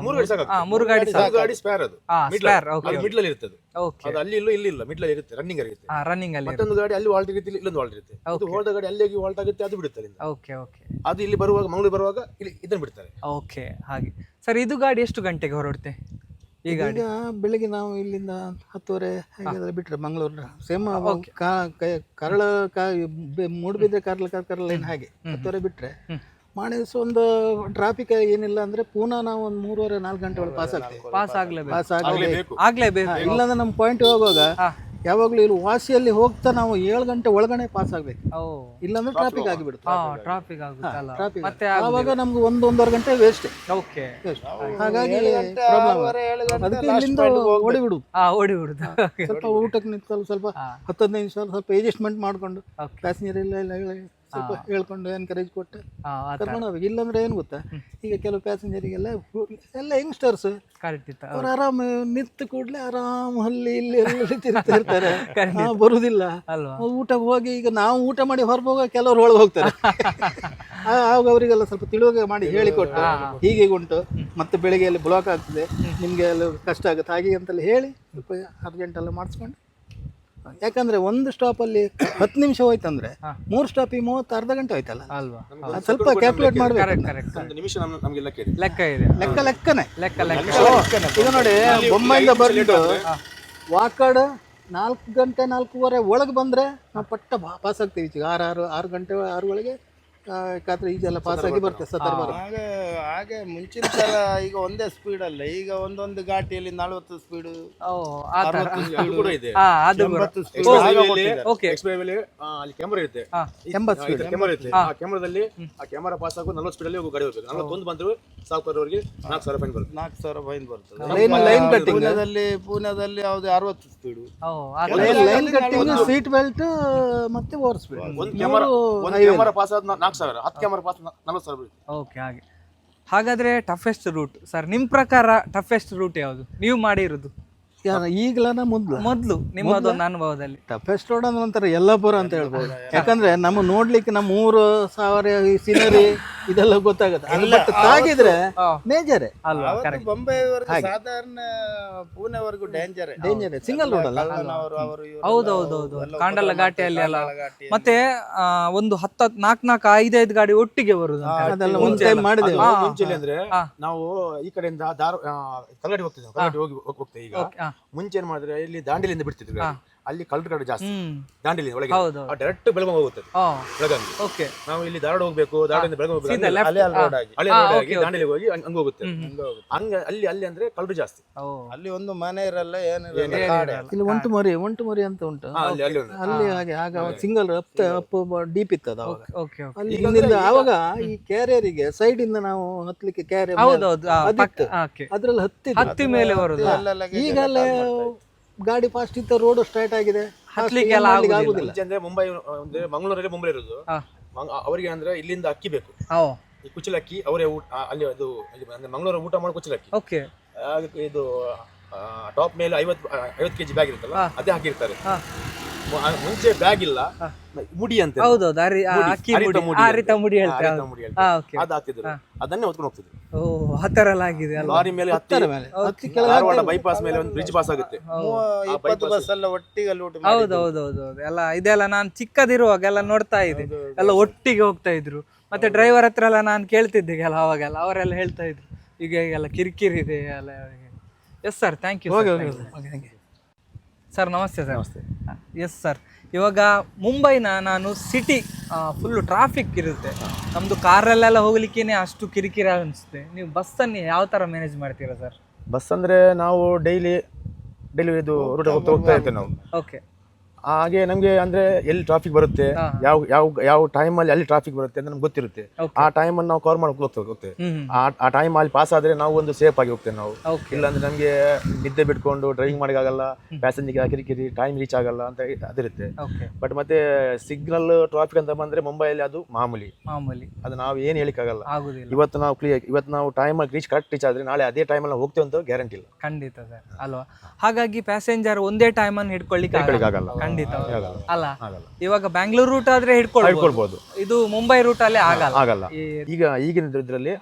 D: ಸಾಕು.
C: 3 ಗಾಡಿ ಸಾಕು.
D: ಗಾಡಿ ಸ್ಪೇರ್ ಅದು
C: ಸ್ಪೇರ್. ಓಕೆ
D: ಮಿಡ್ಲ್ ಅಲ್ಲಿ ಇರ್ತದೆ
C: ಓಕೆ.
D: ಅದು ಅಲ್ಲಿ ಇಲ್ಲ ಮಿಡ್ಲ್ ಅಲ್ಲಿ ಇರುತ್ತೆ, ರನ್ನಿಂಗ್ ಇರುತ್ತೆ.
C: ರನ್ನಿಂಗ್ ಅಲ್ಲಿ.
D: ಮತ್ತೊಂದು ಗಾಡಿ ಅಲ್ಲಿ ವಾಲ್ಟ್ ಇರುತ್ತೆ, ಇಲ್ಲೊಂದು ವಾಲ್ಟ್ ಇರುತ್ತೆ. ಅದು ಹೋದ ಗಾಡಿ ಅಲ್ಲಿಗೆ ವಾಲ್ಟ್ ಆಗುತ್ತೆ, ಅದು ಬಿಡುತ್ತೆ ಅಲ್ಲಿಂದ.
C: Okay okay.
D: ಅದು ಇಲ್ಲಿ ಬರುವಾಗ ಮಂಗಳೂರು ಬರುವಾಗ ಇಲ್ಲಿ ಇದನ್ನು ಬಿಡ್ತಾರೆ.
C: ಓಕೆ ಹಾಗೆ. ಸರ್ ಇದು ಗಾಡಿ ಎಷ್ಟು ಗಂಟೆಗೆ ಹೊರಡುತ್ತೆ ಈ ಗಾಡಿ?
A: ಈಗ ಬೆಳಿಗ್ಗೆ ನಾವು ಇಲ್ಲಿಂದ 10:30 ಹಾಗಾದ್ರೆ ಬಿಟ್ರೆ ಮಂಗಳೂರು ಸೇಮ್ ಕರಳ ಮೂಡುಬಿದ್ರೆ ಕರ್ಲ ಲೈನ್ ಹಾಗೆ 10:30 ಬಿಟ್ರೆ ಮಾರನೇ ದಿವಸ ಒಂದು ಟ್ರಾಫಿಕ್ ಏನಿಲ್ಲ ಅಂದ್ರೆ ಪುನಃ ನಾವು ಒಂದು 3:30-4 ಗಂಟೆ ಒಳಗೆ ಪಾಸ್ ಆಗ್ಲೇಬೇಕು. ಇಲ್ಲಾಂದ್ರೆ ನಮ್ಮ ಪಾಯಿಂಟ್ ಹೋಗುವಾಗ ಯಾವಾಗ್ಲೂ ಇಲ್ಲಿ ವಾಸಿಯಲ್ಲಿ ಹೋಗ್ತಾ ನಾವು 7 ಗಂಟೆ ಒಳಗಡೆ ಪಾಸ್ ಆಗ್ಬೇಕು, ಇಲ್ಲಾಂದ್ರೆ ಟ್ರಾಫಿಕ್ ಆಗಿಬಿಡುತ್ತೆ.
C: ಟ್ರಾಫಿಕ್ ಆಗುತ್ತಲ್ಲ
A: ಟ್ರಾಫಿಕ್
C: ಮತ್ತೆ
A: ಆವಾಗ ನಮ್ಗೆ 1-1.5 ಗಂಟೆ ವೇಸ್ಟ್.
C: ಓಕೆ.
A: ಹಾಗಾಗಿ ಅದಕ್ಕೆ ಇಲ್ಲಿಂದ ಓಡಿಬಿಡುದು.
C: ಓಡಿಬಿಡುದು.
A: ಸ್ವಲ್ಪ ಊಟಕ್ಕೆ ನಿಂತಲ್ಲಿ ಸ್ವಲ್ಪ 10-15 ನಿಮಿಷ ಸ್ವಲ್ಪ ಅಡ್ಜಸ್ಟ್ಮೆಂಟ್ ಮಾಡ್ಕೊಂಡು ಪ್ಯಾಸೆಂಜರ್ ಇಲ್ಲ ಸ್ವಲ್ಪ ಹೇಳ್ಕೊಂಡು ಎನ್ಕರೇಜ್ ಕೊಟ್ಟು ಕರ್ಕೊಂಡು ಹೋಗ್ಬೇಕು. ಇಲ್ಲಾಂದ್ರೆ ಏನು ಗೊತ್ತಾ, ಈಗ ಕೆಲವು ಪ್ಯಾಸೆಂಜರಿಗೆಲ್ಲ ಎಲ್ಲ ಯಂಗ್ಸ್ಟರ್ಸ್ ಅವ್ರು ಆರಾಮ್ ನಿಂತು ಕೂಡಲೇ ಆರಾಮ್ ಅಲ್ಲಿ ಇಲ್ಲಿ ಎಲ್ಲ ತಿರ್ತಾ ಇರ್ತಾರೆ, ಬರುದಿಲ್ಲ ಊಟಕ್ಕೆ ಹೋಗಿ. ಈಗ ನಾವು ಊಟ ಮಾಡಿ ಹೊರಬೋಗ ಕೆಲವ್ರು ಒಳಗೆ ಹೋಗ್ತಾರೆ. ಆವಾಗ ಅವರಿಗೆಲ್ಲ ಸ್ವಲ್ಪ ತಿಳುವಳಿಕೆ ಮಾಡಿ ಹೇಳಿಕೊಟ್ಟು ಹೀಗೆ ಉಂಟು, ಮತ್ತೆ ಬೆಳಿಗ್ಗೆ ಅಲ್ಲಿ ಬ್ಲಾಕ್ ಆಗ್ತದೆ, ನಿಮಗೆ ಎಲ್ಲ ಕಷ್ಟ ಆಗುತ್ತೆ ಹಾಗೆ ಅಂತೆಲ್ಲ ಹೇಳಿ ಸ್ವಲ್ಪ ಅರ್ಜೆಂಟ್ ಎಲ್ಲ ಮಾಡಿಸ್ಕೊಂಡು. ಯಾಕಂದ್ರೆ ಒಂದು ಸ್ಟಾಪ್ ಅಲ್ಲಿ 10 ನಿಮಿಷ ಹೋಯ್ತಂದ್ರೆ 3 ಸ್ಟಾಪ್ 30 ಅರ್ಧ ಗಂಟೆ ಹೋಯ್ತಲ್ಲ
C: ಅಲ್ವಾ?
A: ಸ್ವಲ್ಪ ಕ್ಯಾಲ್ಕುಲೇಟ್ ಮಾಡ್ಬೇಕು.
D: ಒಂದು ನಿಮಿಷ ನಮ್ಗೆ ಲೆಕ್ಕ ಇದೆ.
A: ಲೆಕ್ಕನೆ
C: ಲೆಕ್ಕ.
A: ಈಗ ನೋಡಿ ಬೊಂಬೈಯಿಂದ ಬರ್ಬಿಟ್ಟು ವಾಕಡ್ 4 ಗಂಟೆ 4:15 ಒಳಗೆ ಬಂದ್ರೆ ನಾವು ಪಟ್ಟ ಪಾಸ್ ಆಗ್ತೀವಿ. ಈಗ 6 ಗಂಟೆ 6 ಒಳಗೆ ಖಾತ್ರಿ ಈಜೆಲ್ಲ ಪಾಸ್ ಆಗಿ ಬರ್ತದೆ ಸದರ್ ಬರುತ್ತೆ.
B: ಹಾಗೆ ಮುಂಚಿನ ತರ ಈಗ ಒಂದೇ ಸ್ಪೀಡ್ ಅಲ್ಲ, ಈಗ ಒಂದೊಂದು ಘಾಟಿಯಲ್ಲಿ 40 ಸ್ಪೀಡ್
D: ಕೂಡ ಇದೆ. ಅಲ್ಲಿ ಕ್ಯಾಮರಾ ಇರುತ್ತೆ,
A: 80 ಸ್ಪೀಡ್
D: ಕ್ಯಾಮರಾ ಇರುತ್ತೆ. ಆ ಕ್ಯಾಮರಾದಲ್ಲಿ ಆ ಕ್ಯಾಮರಾ ಪಾಸ್ ಆಗೋ 40 ಸ್ಪೀಡ್ ಅಲ್ಲಿ ಗಾಡಿ ಹೋಗ್ಬೇಕು. 41 ಬಂದ್ರು ಸಾವುಕಾರವರಿಗೆ 4,000 ಫೈನ್ ಬರುತ್ತೆ.
B: 4,000 ಫೈನ್ ಬರ್ತದೆ.
A: ಲೈನ್ ಕಟ್ಟಿಂಗ್
B: ಪೂನಾದಲ್ಲಿ ಯಾವ್ದು 60 speed
A: line cutting, seat belt ಮತ್ತೆ ಓವರ್ ಸ್ಪೀಡ್.
D: ಒಂದು ಕ್ಯಾಮರಾ ಪಾಸ್ ಆದ 4,000, 10 ಕ್ಯಾಮರಾ ಪಾಸ್ 40,000 ಬರುತ್ತೆ.
C: ಓಕೆ ಹಾಗೆ. ಹಾಗಾದ್ರೆ ಟಫೆಸ್ಟ್ ರೂಟ್ ಸರ್ ನಿಮ್ಮ ಪ್ರಕಾರ ಟಫೆಸ್ಟ್ ರೂಟ್ ಯಾವುದು ನೀವು ಮಾಡಿರೋದು?
A: ಈಗಲನ ಮೊದ್ಲು
C: ನಿಮ್ಮದೊಂದು ಅನುಭವದಲ್ಲಿ
A: ಟಫೆಸ್ಟ್ ರೋಡ್ ಅಂದ್ರೆ ಒಂಥರ ಯಲ್ಲಾಪುರ ಅಂತ ಹೇಳ್ಬೋದು. ಯಾಕಂದ್ರೆ ನಮ್ಮ ನೋಡ್ಲಿಕ್ಕೆ ನಮ್ಮ 3,000 ಸೀನರಿ ಇದೆಲ್ಲ ಗೊತ್ತಾಗುತ್ತೆ. ಬಟ್ ತಾಗಿದ್ರೆ ಮೇಜರೇ
C: ಅಲ್ವಾ?
B: ಬೊಂಬೈವರೆಗೂ ಸಾಧಾರಣ ಪೂನೆವರೆಗೂ ಡೇಂಜರ್
A: ಸಿಂಗಲ್ ರೋಡ್ ಅಲ್ಲ.
C: ಹೌದೌದು ಕಾಂಡಲ ಘಾಟಿಯಲ್ಲಿ ಅಲ್ಲ. ಮತ್ತೆ ಒಂದು 4-5 ಗಾಡಿ ಒಟ್ಟಿಗೆ ಬರುದು
A: ಅದೆಲ್ಲ ಮುಂಚೆ ಮಾಡಿದ್ದೇವೆ.
D: ಮುಂಚೆ ಅಂದ್ರೆ ನಾವು ಈ ಕಡೆಯಿಂದ ಕಲ್ಲಡಿ ಹೋಗ್ತೇವೆ. ಈಗ ಮುಂಚೆ ಏನ್ ಮಾಡಿದ್ರೆ ಇಲ್ಲಿ ದಾಂಡೇಲಿಯಿಂದ ಬಿಡ್ತಿದ್ರು, ಅಲ್ಲಿ ಕಳ್ಳರ ಕಡೆ ಜಾಸ್ತಿ. ದಾಂಡೇಲಿ ಒಳಗೆ ಡೈರೆಕ್ಟ್ ಬೆಳಗಾವಿ ಹೋಗುತ್ತದೆ. ಬೆಳಗಾವಿ ನಾವು ಇಲ್ಲಿ ಧಾರವಾಡ ಹೋಗ್ಬೇಕು, ಧಾರವಾಡದಿಂದ ಬೆಳಗಾವಿ ಹೋಗ್ಬೇಕು, ದಾಂಡೇಲಿಗೆ ಹೋಗಿ ಹಂಗ ಹೋಗುತ್ತೆ. ಹಂಗ ಅಲ್ಲಿ ಅಂದ್ರೆ ಕಳ್ಳರು ಜಾಸ್ತಿ.
B: ಅಲ್ಲಿ ಒಂದು ಮನೆ ಇರಲ್ಲ, ಏನಿರಲ್ಲ.
A: ಇಲ್ಲಿ ಒಂಟು ಮರಿ ಅಂತ ಉಂಟು ಅಲ್ಲಿ. ಹಾಗೆ ಆಗ ಸಿಂಗಲ್ ಅಪ್ ಡೀಪ್ ಇತ್ತದ ಅಲ್ಲಿ. ಇಲ್ಲಿಂದ ಆವಾಗ ಈ ಕ್ಯಾರಿಯರಿಗೆ ಸೈಡ್ ಇಂದ ನಾವು ಹತ್ಲಿಕ್ಕೆ ಕ್ಯಾರಿಯರ್ ಅದ್ರಲ್ಲಿ ಹತ್ತಿ ಮೇಲೆ ಬರುದು. ಈಗಲ್ಲ ಗಾಡಿ ಫಾಸ್ಟ್ ಇತ್ತು, ರೋಡ್ ಸ್ಟ್ರೈಟ್ ಆಗಿದೆ,
D: ಆಗುದಿಲ್ಲ. ಅಂದ್ರೆ ಮುಂಬೈ ಅಂದ್ರೆ ಮಂಗಳೂರಲ್ಲಿ ಮುಂಬೈ ಇರೋದು ಅವರಿಗೆ ಅಂದ್ರೆ ಇಲ್ಲಿಂದ ಅಕ್ಕಿ ಬೇಕು, ಈ ಕುಚ್ಚಲಕ್ಕಿ ಅವರೇ ಅಲ್ಲಿ ಅದು ಮಂಗಳೂರು ಊಟ ಮಾಡೋ ಕುಚ್ಚಲಕ್ಕಿ. ಇದು ಟಾಪ್ ಮೇಲೆ 50 kg ಬ್ಯಾಗ್ ಇರುತ್ತಲ್ಲ ಅದೇ ಹಾಕಿರ್ತಾರೆ. ಮುಂಚೆ ಬ್ಯಾಗ್ ಇಲ್ಲ, ಮುಡಿ ಅಂತ
C: ಅದು
D: ಹಾಕ್ತಿದ್ರು, ಅದನ್ನೇ ಹೊತ್ಕೊಂಡು ಹೋಗ್ತಿದ್ರು.
C: ಲಾರಿ
D: ಮೇಲೆ ಧಾರವಾಡ ಬೈಪಾಸ್ ಮೇಲೆ ಒಂದು ಬ್ರಿಡ್ಜ್ ಪಾಸ್ ಆಗುತ್ತೆ.
B: 20 ಬಸ್ ಎಲ್ಲ ಒಟ್ಟಿಗೆ ಲೂಟ್.
C: ಹೌದೌದು ಎಲ್ಲ ಇದೆಲ್ಲ ನಾನು ಚಿಕ್ಕದಿರುವಾಗ ಎಲ್ಲ ನೋಡ್ತಾ ಇದ್ದೆ, ಎಲ್ಲ ಒಟ್ಟಿಗೆ ಹೋಗ್ತಾ ಇದ್ರು. ಮತ್ತೆ ಡ್ರೈವರ್ ಹತ್ರ ಎಲ್ಲ ನಾನು ಕೇಳ್ತಿದ್ದೆ ಅವಾಗೆಲ್ಲ, ಅವರೆಲ್ಲ ಹೇಳ್ತಾ ಇದ್ರು ಈಗ ಈಗೆಲ್ಲ ಕಿರಿಕಿರಿ ಇದೆ ಎಲ್ಲ. Yes sir, thank you sir. ನಮಸ್ತೆ ಸರ್.
D: ನಮಸ್ತೆ.
C: ಎಸ್ ಸರ್, ಇವಾಗ ಮುಂಬೈನ ನಾನು ಸಿಟಿ ಫುಲ್ಲು ಟ್ರಾಫಿಕ್ ಇರುತ್ತೆ, ನಮ್ಮದು ಕಾರಲ್ಲೆಲ್ಲ ಹೋಗ್ಲಿಕ್ಕೇನೆ ಅಷ್ಟು ಕಿರಿಕಿರಿ ಅನಿಸುತ್ತೆ. ನೀವು ಬಸ್ಸನ್ನು ಯಾವ ಥರ ಮ್ಯಾನೇಜ್ ಮಾಡ್ತೀರಾ ಸರ್?
D: ಬಸ್ ಅಂದರೆ ನಾವು ಡೈಲಿ ಇದು ರೂಟ್ ಹೋಗ್ತಾ ಇರ್ತೇವೆ ನಾವು.
C: ಓಕೆ.
D: ಹಾಗೆ ನಮಗೆ ಅಂದ್ರೆ ಎಲ್ಲಿ ಟ್ರಾಫಿಕ್ ಬರುತ್ತೆ, ಯಾವ ಟೈಮಲ್ಲಿ ಅಲ್ಲಿ ಟ್ರಾಫಿಕ್ ಬರುತ್ತೆ ಅಂತ ನಮ್ಗೆ ಗೊತ್ತಿರುತ್ತೆ. ಆ ಟೈಮನ್ನು ನಾವು ಕವರ್ ಮಾಡಿ ಹೋಗ್ತೇವೆ. ಆ ಟೈಮ್ ಅಲ್ಲಿ ಪಾಸ್ ಆದ್ರೆ ನಾವು ಒಂದು ಸೇಫ್ ಆಗಿ ಹೋಗ್ತೇವೆ ನಾವು. ಇಲ್ಲಾಂದ್ರೆ ನಮಗೆ ನಿದ್ದೆ ಬಿಟ್ಕೊಂಡು ಡ್ರೈವಿಂಗ್ ಮಾಡಿಗಾಗಲ್ಲ, ಪ್ಯಾಸೆಂಜರ್ಗೆ ಕಿರಿಕಿರಿ, ಟೈಮ್ ರೀಚ್ ಆಗಲ್ಲ ಅಂತ ಅದಿರುತ್ತೆ. ಬಟ್ ಮತ್ತೆ ಸಿಗ್ನಲ್ ಟ್ರಾಫಿಕ್ ಅಂತ ಬಂದ್ರೆ ಮುಂಬೈಯಲ್ಲಿ ಅದು ಮಾಮೂಲಿ. ಅದು ನಾವು ಏನು ಹೇಳಿಕ್ಕಾಗಲ್ಲ. ಇವತ್ತು ನಾವು ಟೈಮ್ ಅಲ್ಲಿ ಕರೆಕ್ಟ್ ರೀಚ್ ಆದ್ರೆ ನಾಳೆ ಅದೇ ಟೈಮಲ್ಲಿ ನಾವು ಹೋಗ್ತೇವೆ ಅಂತ ಗ್ಯಾರಂಟಿ ಇಲ್ಲ.
C: ಖಂಡಿತ ಸರ್ ಅಲ್ವಾ? ಹಾಗಾಗಿ ಪ್ಯಾಸೆಂಜರ್ ಒಂದೇ ಟೈಮನ್ನು ಹಿಡ್ಕೊಳ್ಳಿಕ್ಕೆ ಆಗಲ್ಲ. ಖಂಡಿತ
D: ಆಗಲ್ಲ.
C: ಅಲ್ಲ
D: ಆಗಲ್ಲ.
C: ಇವಾಗ ಬ್ಯಾಂಗ್ಳೂರ್ ರೂಟ್ ಆದ್ರೆ ಹಿಡ್ಕೊಳ್ಬಹುದು,
D: ಹಿಡ್ಕೊಳ್ಬೋದು.
C: ಇದು ಮುಂಬೈ ರೂಟ್ ಅಲ್ಲೇ ಆಗಲ್ಲ.
D: ಆಗಲ್ಲ. ಈಗಿನ ಇದರಲ್ಲಿ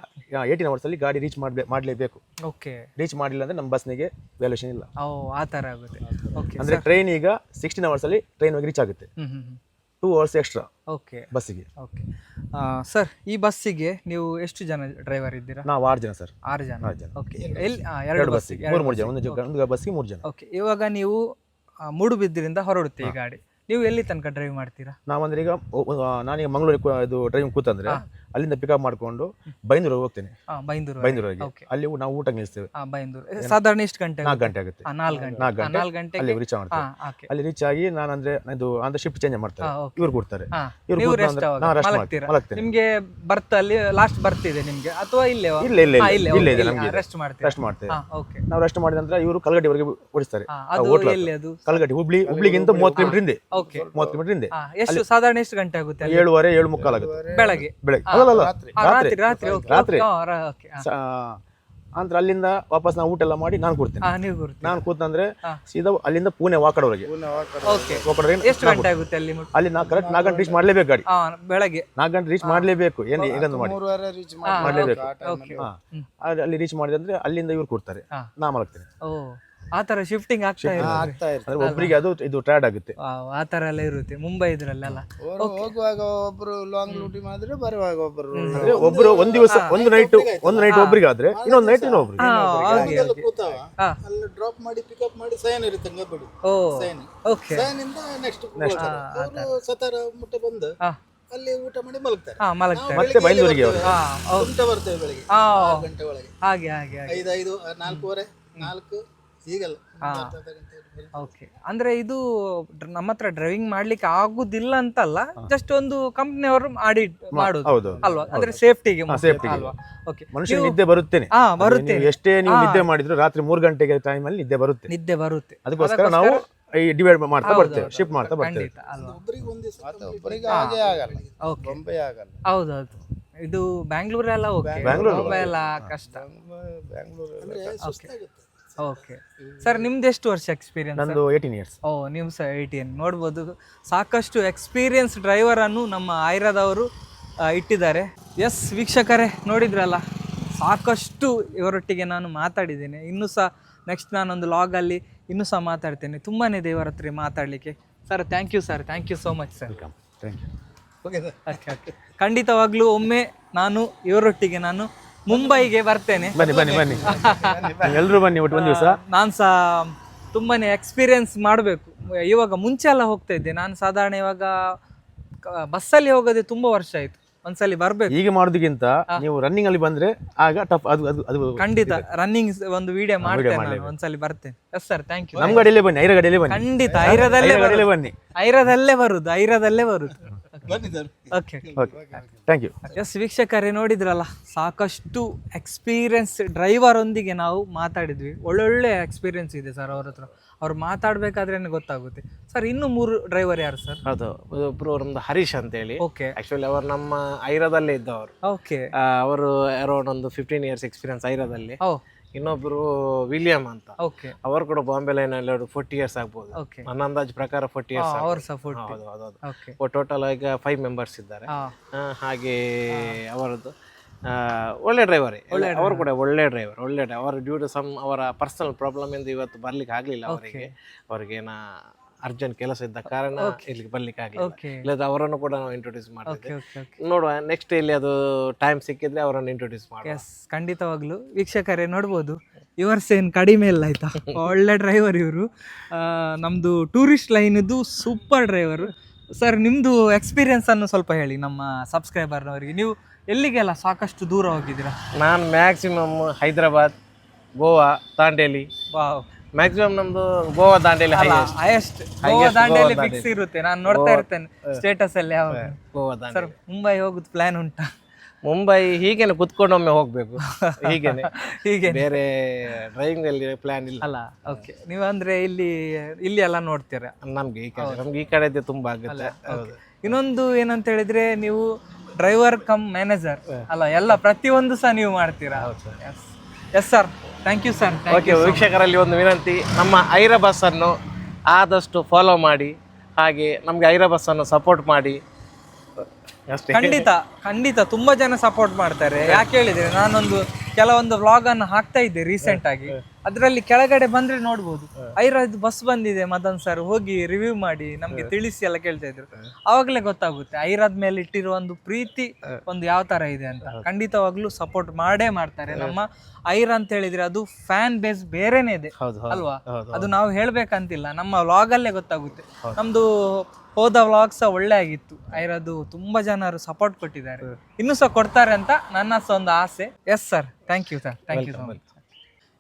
D: 18 hours ಅಲ್ಲಿ ಗಾಡಿ ರೀಚ್ ಮಾಡಲೇಬೇಕು.
C: ಓಕೆ,
D: ರೀಚ್ ಮಾಡಿಲ್ಲ ಅಂದ್ರೆ ನಮ್ಮ ಬಸ್ನಿಗೆ ವ್ಯಾಲ್ಯೂಷನ್ ಇಲ್ಲ.
C: ಓ ಆ ತರ ಆಗುತ್ತೆ. ಓಕೆ
D: ಅಂದ್ರೆ ಟ್ರೈನ್ ಈಗ 16 hours ಅಲ್ಲಿ ಟ್ರೈನ್ ಹೋಗಿ ರೀಚ್ ಆಗುತ್ತೆ. 2 hours ಎಕ್ಸ್ಟ್ರಾ
C: ಓಕೆ
D: ಬಸ್ಸಿಗೆ.
C: ಓಕೆ ಸರ್, ಈ ಬಸ್ಸಿಗೆ ನೀವು ಎಷ್ಟು ಜನ ಡ್ರೈವರ್ ಇದ್ದೀರಾ?
D: ನಾವು 6 ಜನ ಸರ್.
C: 6 ಜನ.
D: 6 ಜನ.
C: ಓಕೆ, ಎಲ್ಲಿ 2
D: ಬಸ್ಸಿಗೆ 3 ಜನ, ಒಂದು ಬಸ್ಸಿಗೆ 3 ಜನ.
C: ಓಕೆ, ಇವಾಗ ನೀವು ಮೂಡುಬಿದ್ರಿಂದ ಹೊರಡುತ್ತೆ ಈ ಗಾಡಿ, ನೀವು ಎಲ್ಲಿ ತನಕ ಡ್ರೈವ್ ಮಾಡ್ತೀರಾ?
D: ನಾವಂದ್ರೆ ಈಗ ನಾನೀಗ ಮಂಗಳೂರಿಗೆ ಇದು ಡ್ರೈವಿಂಗ್ ಕೂತಂದ್ರೆ ಅಲ್ಲಿಂದ ಪಿಕಪ್ ಮಾಡ್ಕೊಂಡು ಬೈಂದೂರು ಹೋಗ್ತೇನೆ. ಬೈಂದೂರಿಗೆ ಅಲ್ಲಿ ನಾವು ಊಟ ನಿಲ್ಲಿಸ್ತೇವೆ.
C: ಬೈಂದೂರು ಸಾಧಾರಣ ಎಷ್ಟು ಗಂಟೆ?
D: 4 ಗಂಟೆ ಆಗುತ್ತೆ.
C: 4 ಗಂಟೆ
D: ಅಲ್ಲಿ ರೀಚ್ ಮಾಡ್ತೇವೆ. ಅಲ್ಲಿ ರೀಚ್ ಆಗಿ ನಾನಂದ್ರೆ ಇದು ಅಂದ್ರೆ ಶಿಫ್ಟ್ ಚೇಂಜ್ ಮಾಡ್ತಾರೆ, ಇವ್ರು ಕೊಡ್ತಾರೆ.
C: ನೀವು ರೆಸ್ಟ್
D: ಮಲಗ್ತೇನೆ.
C: ನಿಮ್ಗೆ ಬರ್ತ್ ಅಲ್ಲಿ ಲಾಸ್ಟ್ ಬರ್ತಿದೆ ನಿಮ್ಗೆ ಅಥವಾ ಇಲ್ಲೇ
D: ಇಲ್ಲ ನಮ್ಗೆ
C: ರೆಸ್ಟ್ ಮಾಡ್ತೀರಾ?
D: ರೆಸ್ಟ್ ಮಾಡ್ತೇವೆ.
C: ಓಕೆ,
D: ನಾವು ರೆಸ್ಟ್ ಮಾಡಿದ ನಂತರ ಇವರು ಕಲ್ಗಟ್ಟಿವರೆಗೆ ಓಡಿಸ್ತಾರೆ.
C: ಅದು ಎಲ್ಲಿ ಅದು?
D: ಕಲ್ಗಟ್ಟಿ ಹುಬ್ಳಿಗಿಂತ 30 ಕಿಲೋಮೀಟರ್ ಹಿಂದೆ.
C: ಓಕೆ,
D: 30 ಕಿಲೋಮೀಟರ್ ಹಿಂದೆ.
C: ಎಷ್ಟು ಸಾಧಾರಣ ಎಷ್ಟು ಗಂಟೆ ಆಗುತ್ತೆ?
D: 7:30 7:45 ಆಗುತ್ತೆ
C: ಬೆಳಗ್ಗೆ.
D: ರಾತ್ರಿ. ಅಂದ್ರೆ ಅಲ್ಲಿಂದ ವಾಪಸ್ ನಾವು ಊಟ ಎಲ್ಲ ಮಾಡಿ ನಾನು ಕೊಡ್ತೇನೆ. ನಾನು ಕೂತಂದ್ರೆ ಸೀದಾ ಅಲ್ಲಿಂದ ಪುಣೆ ವಾಕಡವರೆಗೆ.
C: ಎಷ್ಟು ಗಂಟೆ ಆಗುತ್ತೆ ಅಲ್ಲಿ?
D: ಅಲ್ಲಿ ಕರೆಕ್ಟ್ 4 ಗಂಟೆ ರೀಚ್ ಮಾಡ್ಲೇಬೇಕು ಗಾಡಿ.
C: ಬೆಳಗ್ಗೆ
D: 4 ಗಂಟೆ ರೀಚ್ ಮಾಡ್ಲೇಬೇಕು. ಹೇಗಂತ ಮಾಡಿ ಮಾಡ್ಲೇಬೇಕು. ಅಲ್ಲಿ ರೀಚ್ ಮಾಡಿದ್ರೆ ಅಲ್ಲಿಂದ ಇವ್ರು ಕೊಡ್ತಾರೆ, ನಾ ಮಲಗ್ತೇನೆ.
C: ಆ ತರ ಶಿಫ್ಟಿಂಗ್ ಆಗ್ತಾ
D: ಅಂದ್ರೆ ಒಬ್ಬರಿಗೆ ಅದು ಇದು ಟ್ರ್ಯಾಡ್ ಆಗುತ್ತೆ.
C: ಆ ತರ ಎಲ್ಲ ಇರುತ್ತೆ ಮುಂಬೈ ಇದ್ರಲ್ಲೆಲ್ಲ.
B: ಹೋಗುವಾಗ ಒಬ್ರು ಲಾಂಗ್ ಡ್ಯೂಟಿ ಮಾಡಿದ್ರೆ ಬರುವಾಗ ಒಬ್ರು
D: ಅಂದ್ರೆ ಒಬ್ರು ಒಂದ್ ದಿವಸ ಒಂದು ನೈಟ್ ಒಬ್ರಿಗೆ ಆದ್ರೆ ಇನ್ನೊಂದು ನೈಟ್ ಇನ್ನೊಬ್ರಿಗೆ.
A: ಅಲ್ಲಿ ಡ್ರಾಪ್ ಮಾಡಿ ಪಿಕಪ್ ಮಾಡಿ ಸೈನ್ ಇರುತ್ತೆ ಗಬ್ಬಡಿ.
C: ಓಕೆ,
A: ಸೈನಿಂದ ನೆಕ್ಸ್ಟ್ ಅವರು ಸತಾರ ಮುಟ್ಟ ಬಂದು ಅಲ್ಲಿ ಊಟ ಮಾಡಿ ಮಲಗ್ತಾರೆ.
D: ಮತ್ತೆ ಬೈಂದೂರಿಗೆ
A: ಬರ್ತೇವೆ ಬೆಳಿಗ್ಗೆ 6 ಗಂಟೆ ಒಳಗೆ.
C: ಹಾಗೆ
A: 5 4:15 4 ಹೀಗಲ್ಲ.
C: ಓಕೆ, ಅಂದ್ರೆ ಇದು ನಮ್ಮ ಹತ್ರ ಡ್ರೈವಿಂಗ್ ಮಾಡ್ಲಿಕ್ಕೆ ಆಗುದಿಲ್ಲ ಅಂತಲ್ಲ, ಜಸ್ಟ್ ಒಂದು ಕಂಪ್ನಿಯವರು ಮಾಡೋದು ಅಲ್ವಾ? ಅಂದ್ರೆ ಸೇಫ್ಟಿಗೆ ಅಲ್ವಾ? ಓಕೆ,
D: ಮನುಷ್ಯ ನಿದ್ದೆ ಬರುತ್ತೇನೆ. ಎಷ್ಟೇ ನೀವು ನಿದ್ದೆ ಮಾಡಿದ್ರು ರಾತ್ರಿ 3 ಗಂಟೆಗೆ ಟೈಮ್ ಅಲ್ಲಿ ನಿದ್ದೆ ಬರುತ್ತೆ. ಅದಕ್ಕೋಸ್ಕರ ನಾವು ಡಿವೈಡ್ ಮಾಡ್ತಾ ಬರ್ತೇವೆ, ಶಿಫ್ಟ್ ಮಾಡ್ತಾ ಬರ್ತೇವೆ.
B: ಒಬ್ಬರಿಗೆ ಹಾಗೆ ಆಗಲ್ಲ, ಬೊಂಬೆ ಆಗಲ್ಲ.
C: ಹೌದೌದು, ಇದು ಬ್ಯಾಂಗ್ಳೂರೆಲ್ಲ ಓಕೆ, ಮುಂಬೈ ಎಲ್ಲ ಕಷ್ಟ. ಓಕೆ ಸರ್, ನಿಮ್ದು ಎಷ್ಟು ವರ್ಷ ಎಕ್ಸ್ಪೀರಿಯನ್ಸ್?
D: ನಂದು 18 years.
C: ಓ, ನೀವು ಸಹ 18. ನೋಡ್ಬೋದು, ಸಾಕಷ್ಟು ಎಕ್ಸ್ಪೀರಿಯನ್ಸ್ ಡ್ರೈವರನ್ನು ನಮ್ಮ ಐರಾದವರು ಇಟ್ಟಿದ್ದಾರೆ. ಎಸ್ ವೀಕ್ಷಕರೇ, ನೋಡಿದ್ರಲ್ಲ, ಸಾಕಷ್ಟು ಇವರೊಟ್ಟಿಗೆ ನಾನು ಮಾತಾಡಿದ್ದೇನೆ. ಇನ್ನೂ ಸಹ ನೆಕ್ಸ್ಟ್ ನಾನೊಂದು ಲಾಗಲ್ಲಿ ಇನ್ನೂ ಸಹ ಮಾತಾಡ್ತೇನೆ. ತುಂಬಾ ದೇವರ ಹತ್ರ ಮಾತಾಡಲಿಕ್ಕೆ. Sir thank you sir, thank you so much sir.
D: Thank you.
C: Okay, ಖಂಡಿತವಾಗ್ಲೂ ಒಮ್ಮೆ ನಾನು ಇವರೊಟ್ಟಿಗೆ ನಾನು ಮುಂಬೈಗೆ ಬರ್ತೇನೆ.
D: ಬನ್ನಿ ಎಲ್ಲರೂ ಬನ್ನಿ ಒಟ್ಟು ಒಂದು ದಿವಸ.
C: ನಾನು ಸಹ ತುಂಬಾನೇ ಎಕ್ಸ್ಪೀರಿಯನ್ಸ್ ಮಾಡಬೇಕು. ಇವಾಗ ಮುಂಚೆ ಎಲ್ಲ ಹೋಗ್ತಾ ಇದ್ದೆ ನಾನು, ಸಾಧಾರಣ ಇವಾಗ ಬಸ್ಸಲ್ಲಿ ಹೋಗೋದೇ ತುಂಬಾ ವರ್ಷ ಆಯ್ತು. ಒಂದ್ಸಲಿ ಬರ್ಬೇಕು.
D: ಈಗ ಮಾಡೋದಕ್ಕಿಂತ ನೀವು ರನ್ನಿಂಗ್ ಅಲ್ಲಿ ಬಂದ್ರೆ ಆಗ ಟಫ್. ಅದು
C: ಖಂಡಿತ ರನ್ನಿಂಗ್ ಒಂದು ವಿಡಿಯೋ ಮಾಡ್ತೇನೆ, ಒಂದ್ಸಲಿ ಬರ್ತೇನೆ. Yes sir, thank you.
D: ನಮ್ಮ ಗಾಡಿಯಲ್ಲೇ ಬನ್ನಿ, ಐರ ಗಾಡಿಯಲ್ಲೇ ಬನ್ನಿ.
C: ಖಂಡಿತ ಐರದಲ್ಲೇ
D: ಬನ್ನಿ,
C: ಐರದಲ್ಲೇ ಬರುದು. Okay,
D: thank you.
C: ಎಸ್ ವೀಕ್ಷಕರೇ, ನೋಡಿದ್ರಲ್ಲ, ಸಾಕಷ್ಟು ಎಕ್ಸ್ಪೀರಿಯನ್ಸ್ ಡ್ರೈವರ್ ಒಂದಿಗೆ ನಾವು ಮಾತಾಡಿದ್ವಿ. ಒಳ್ಳೊಳ್ಳೆ ಎಕ್ಸ್ಪೀರಿಯನ್ಸ್ ಇದೆ ಸರ್ ಅವ್ರ ಹತ್ರ. ಅವ್ರು ಮಾತಾಡ್ಬೇಕಾದ್ರೆ ಗೊತ್ತಾಗುತ್ತೆ. ಸರ್, ಇನ್ನು 3 ಡ್ರೈವರ್ ಯಾರು ಸರ್?
E: ಹೌದು, ಒಬ್ರು ನಮ್ದು ಹರೀಶ್ ಅಂತ ಹೇಳಿ.
C: ಓಕೆ,
E: ಆಕ್ಚುಲಿ ಅವರು ನಮ್ಮ ಐರಾದಲ್ಲೇ ಇದ್ದವರು.
C: ಓಕೆ,
E: ಅವರು ಅರೌಂಡ್ ಒಂದು 15 years ಎಕ್ಸ್ಪೀರಿಯನ್ಸ್ ಐರಾದಲ್ಲಿ. ಇನ್ನೊಬ್ರು ವಿಲಿಯಂ ಅಂತ,
C: ಓಕೆ,
E: ಅವರು ಕೂಡ ಬಾಂಬೆ ಲೈನ್ ಅಲ್ಲಿ 40 years ಆಗ್ಬೋದು.
C: ಓಕೆ,
E: ನನ್ನ ಅಂದಾಜು ಪ್ರಕಾರ 40 years.
C: ಹೌದು.
E: ಟೋಟಲ್ ಈಗ 5 members ಇದ್ದಾರೆ. ಹಾಗೆ ಅವರದ್ದು ಒಳ್ಳೆ ಡ್ರೈವರ್, ಅವರು ಕೂಡ ಒಳ್ಳೆ ಡ್ರೈವರ್. ಅವರ ಡ್ಯೂ ಟು ಸಮ್ ಅವರ ಪರ್ಸನಲ್ ಪ್ರಾಬ್ಲಮ್ ಇಂದ ಇವತ್ತು ಬರ್ಲಿಕ್ಕೆ ಆಗ್ಲಿಲ್ಲ ಅವರಿಗೆ ಅರ್ಜೆಂಟ್ ಕೆಲಸ ಇದ್ದ ಕಾರಣ ಇಲ್ಲಿಗೆ ಬರ್ಲಿಕ್ಕೆ ಆಗಲಿಲ್ಲ. ಇಲ್ಲದ ಅವರನ್ನು ಕೂಡ ನಾವು ಇಂಟ್ರೊಡ್ಯೂಸ್ ಮಾಡ್ತೀವಿ. ನೋಡುವ ನೆಕ್ಸ್ಟ್ ಇಲ್ಲಿ ಅದು ಟೈಮ್ ಸಿಕ್ಕಿದ್ರೆ ಅವರನ್ನು ಇಂಟ್ರೊಡ್ಯೂಸ್ ಮಾಡುವ.
C: ಎಸ್, ಖಂಡಿತವಾಗ್ಲು ವೀಕ್ಷಕರೇ ನೋಡ್ಬೋದು, ಇವರ್ಸೇನು ಕಡಿಮೆ ಇಲ್ಲ ಆಯ್ತಾ. ಒಳ್ಳೆ ಡ್ರೈವರ್ ಇವರು. ನಮ್ದು ಟೂರಿಸ್ಟ್ ಲೈನ್ ಇದು ಸೂಪರ್ ಡ್ರೈವರು. ಸರ್, ನಿಮ್ದು ಎಕ್ಸ್ಪೀರಿಯನ್ಸ್ ಅನ್ನು ಸ್ವಲ್ಪ ಹೇಳಿ ನಮ್ಮ ಸಬ್ಸ್ಕ್ರೈಬರ್ನವರಿಗೆ. ನೀವು ಎಲ್ಲಿಗೆಲ್ಲ ಸಾಕಷ್ಟು ದೂರ ಹೋಗಿದ್ದೀರಾ?
E: ನಾನು ಮ್ಯಾಕ್ಸಿಮಮ್ ಹೈದರಾಬಾದ್, ಗೋವಾ, ದಾಂಡೇಲಿ. ಮ್ಯಾಕ್ಸಿಮಮ್ ನಮ್ದು ಗೋವಾ ದಾಂಡೇಲಿ
C: ಹೈಯೆಸ್ಟ್. ಗೋವಾ ದಾಂಡೇಲಿ ಫಿಕ್ಸ್ ಇರುತ್ತೆ, ನಾನು ನೋಡ್ತಾ ಇರ್ತೇನೆ ಸ್ಟೇಟಸ್ ಅಲ್ಲಿ.
E: ಗೋವಾ ದಾಂಡೇಲಿ.
C: ಸರ್, ಮುಂಬೈ ಹೋಗುದು ಪ್ಲಾನ್ ಉಂಟಾ?
E: ಮುಂಬೈ ಹೀಗೇನೆ ಕುತ್ಕೊಂಡು ಒಮ್ಮೆ ಹೋಗ್ಬೇಕು, ಹೀಗೆ ಬೇರೆ ಡ್ರೈವಿಂಗ್ ಅಲ್ಲಿ ಪ್ಲಾನ್ ಇಲ್ಲ
C: ಅಲ್ಲ. ಓಕೆ, ನೀವು ಅಂದ್ರೆ ಇಲ್ಲಿ ಎಲ್ಲ ನೋಡ್ತೀರಾ?
E: ನಮ್ಗೆ ಈ ಕಡೆ ತುಂಬಾ ಆಗುತ್ತೆ.
C: ಇನ್ನೊಂದು ಏನಂತ ಹೇಳಿದ್ರೆ, ನೀವು ಡ್ರೈವರ್ ಕಮ್ ಮ್ಯಾನೇಜರ್ ಅಲ್ಲ, ಎಲ್ಲ ಪ್ರತಿಯೊಂದು ಸಹ ನೀವು ಮಾಡ್ತೀರಾ. Yes sir, thank you sir.
E: Okay, ವೀಕ್ಷಕರಲ್ಲಿ ಒಂದು ವಿನಂತಿ, ನಮ್ಮ ಐರಾ ಬಸ್ ಅನ್ನು ಆದಷ್ಟು ಫಾಲೋ ಮಾಡಿ, ಹಾಗೆ ನಮಗೆ ಐರಾ ಬಸ್ಸನ್ನು ಸಪೋರ್ಟ್ ಮಾಡಿ ಅಷ್ಟೇ.
C: ಖಂಡಿತ ತುಂಬಾ ಜನ ಸಪೋರ್ಟ್ ಮಾಡ್ತಾರೆ. ಯಾಕೆ ಹೇಳಿದ್ರೆ ನಾನೊಂದು ಕೆಲವೊಂದು ವ್ಲಾಗ್ ಅನ್ನು ಹಾಕ್ತಾ ಇದ್ದೆ ರೀಸೆಂಟ್ ಆಗಿ, ಅದರಲ್ಲಿ ಕೆಳಗಡೆ ಬಂದ್ರೆ ನೋಡ್ಬೋದು ಐರಾದ್ ಬಸ್ ಬಂದಿದೆ ಮದನ್ ಸರ್ ಹೋಗಿ ರಿವ್ಯೂ ಮಾಡಿ ನಮ್ಗೆ ತಿಳಿಸಿ ಎಲ್ಲ ಕೇಳ್ತಾ ಇದ್ರು. ಅವಾಗಲೇ ಗೊತ್ತಾಗುತ್ತೆ ಐರಾದ್ ಮೇಲೆ ಇಟ್ಟಿರೋ ಒಂದು ಪ್ರೀತಿ ಒಂದು ಯಾವ ತರ ಇದೆ ಅಂತ. ಖಂಡಿತವಾಗ್ಲೂ ಸಪೋರ್ಟ್ ಮಾಡೇ ಮಾಡ್ತಾರೆ. ನಮ್ಮ ಐರಾ ಅಂತ ಹೇಳಿದ್ರೆ ಅದು ಫ್ಯಾನ್ ಬೇಸ್ ಬೇರೆನೇ ಇದೆ ಅಲ್ವಾ, ಅದು ನಾವು ಹೇಳ್ಬೇಕಂತಿಲ್ಲ, ನಮ್ಮ ವ್ಲಾಗ್ ಅಲ್ಲೇ ಗೊತ್ತಾಗುತ್ತೆ. ನಮ್ದು ಹೋದ ವ್ಲಾಗ್ಸ್ ಒಳ್ಳೆ ಆಗಿತ್ತು, ಐರಾದು ತುಂಬಾ ಜನರು ಸಪೋರ್ಟ್ ಕೊಟ್ಟಿದ್ದಾರೆ, ಇನ್ನೂ ಸಹ ಕೊಡ್ತಾರೆ ಅಂತ ನನ್ನ ಸಹ ಒಂದು ಆಸೆ. Yes sir, thank you sir, thank you so much.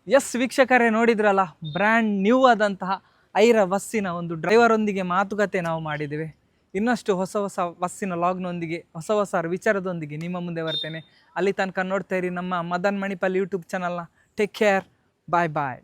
C: Yes ವೀಕ್ಷಕರೇ, ನೋಡಿದ್ರಲ್ಲ ಬ್ರ್ಯಾಂಡ್ ನ್ಯೂ ಆದಂತಹ ಐರಾ ಬಸ್ಸಿನ ಒಂದು ಡ್ರೈವರ್ ಒಂದಿಗೆ ಮಾತುಕತೆ ನಾವು ಮಾಡಿದ್ದೇವೆ. ಇನ್ನಷ್ಟು ಹೊಸ ಹೊಸ ಬಸ್ಸಿನ ಲಾಗ್ನೊಂದಿಗೆ ಹೊಸ ಹೊಸ ವಿಚಾರದೊಂದಿಗೆ ನಿಮ್ಮ ಮುಂದೆ ಬರ್ತೇನೆ. ಅಲ್ಲಿ ತನಕ ನೋಡ್ತಾ ಇರಿ ನಮ್ಮ ಮದನ್ ಮಣಿಪಾಲ್ ಯೂಟ್ಯೂಬ್ ಚಾನಲ್ನ. ಟೇಕ್ ಕೇರ್, ಬಾಯ್ ಬಾಯ್.